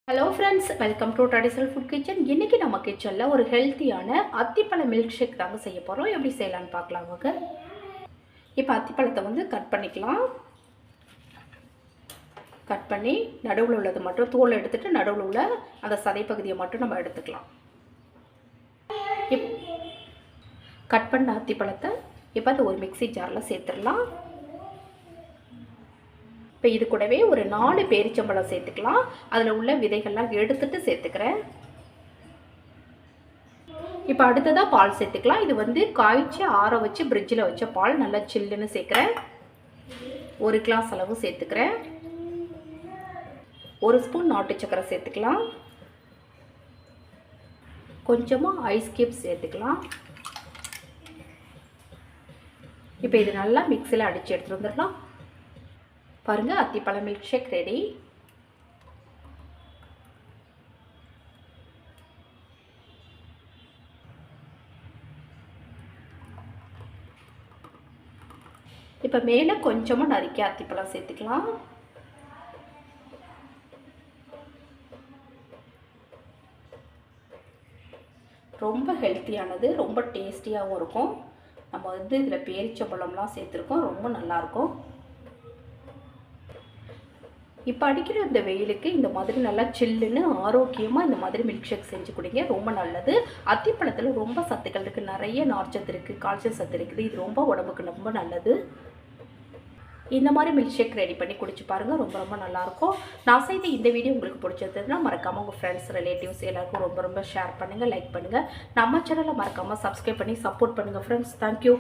Hello friends, welcome to traditional food kitchen. இன்றைக்கி நம்ம கிச்சனில் ஒரு ஹெல்த்தியான அத்திப்பழ மில்க் ஷேக் தாங்க செய்ய போகிறோம். எப்படி செய்யலான்னு பார்க்கலாம் வாங்க. இப்போ அத்திப்பழத்தை கட் பண்ணிக்கலாம். கட் பண்ணி நடுவில் உள்ளது மட்டும் தோல் எடுத்துகிட்டு நடுவில் உள்ள அந்த சதைப்பகுதியை மட்டும் நம்ம எடுத்துக்கலாம். கட் பண்ண அத்திப்பழத்தை இப்போ அது ஒரு மிக்சி ஜாரில் சேர்த்துடலாம். இப்போ இது கூடவே ஒரு 4 பேரிச்சம்பழம் சேர்த்துக்கலாம். அதில் உள்ள விதைகள்லாம் எடுத்துட்டு சேர்த்துக்கிறேன். இப்போ அடுத்ததாக பால் சேர்த்துக்கலாம். இது காய்ச்சி ஆற வச்சு ஃப்ரிட்ஜில் வச்ச பால், நல்லா சில்லுன்னு சேர்க்குறேன். 1 கிளாஸ் அளவு சேர்த்துக்கிறேன். 1 ஸ்பூன் நாட்டு சக்கரை சேர்த்துக்கலாம். கொஞ்சமாக ஐஸ் கியூப்ஸ் சேர்த்துக்கலாம். இப்போ இது நல்லா மிக்சியில் அடித்து எடுத்துகிட்டு வந்துடலாம். பாருங்கள், அத்திப்பழ மில்க் ஷேக் ரெடி. இப்போ மேலே கொஞ்சமாக நறுக்கி அத்திப்பழம் சேர்த்துக்கலாம். ரொம்ப ஹெல்த்தியானது, ரொம்ப டேஸ்டியாகவும் இருக்கும். நம்ம இதில் பேரிச்சம்பழம்லாம் சேர்த்துருக்கோம், ரொம்ப நல்லாயிருக்கும். இப்போ அடிக்கிற இந்த வெயிலுக்கு இந்த மாதிரி நல்லா சில்லுன்னு ஆரோக்கியமாக இந்த மாதிரி மில்க் ஷேக் செஞ்சு குடிங்க, ரொம்ப நல்லது. அத்திப்பழத்தில் ரொம்ப சத்துக்கள் இருக்குது, நிறைய நார்ச்சத்து இருக்குது, கால்சியம் சத்து இருக்குது. இது ரொம்ப உடம்புக்கு ரொம்ப நல்லது. இந்த மாதிரி மில்க் ஷேக் ரெடி பண்ணி குடிச்சு பாருங்கள், ரொம்ப ரொம்ப நல்லாயிருக்கும். நான் செய்த இந்த வீடியோ உங்களுக்கு பிடிச்சதுன்னா மறக்காமல் உங்கள் ஃப்ரெண்ட்ஸ், ரிலேட்டிவ்ஸ் எல்லாருக்கும் ரொம்ப ஷேர் பண்ணுங்கள், லைக் பண்ணுங்கள். நம்ம சேனலை மறக்காமல் சப்ஸ்கிரைப் பண்ணி சப்போர்ட் பண்ணுங்கள் ஃப்ரெண்ட்ஸ். தேங்க்யூ.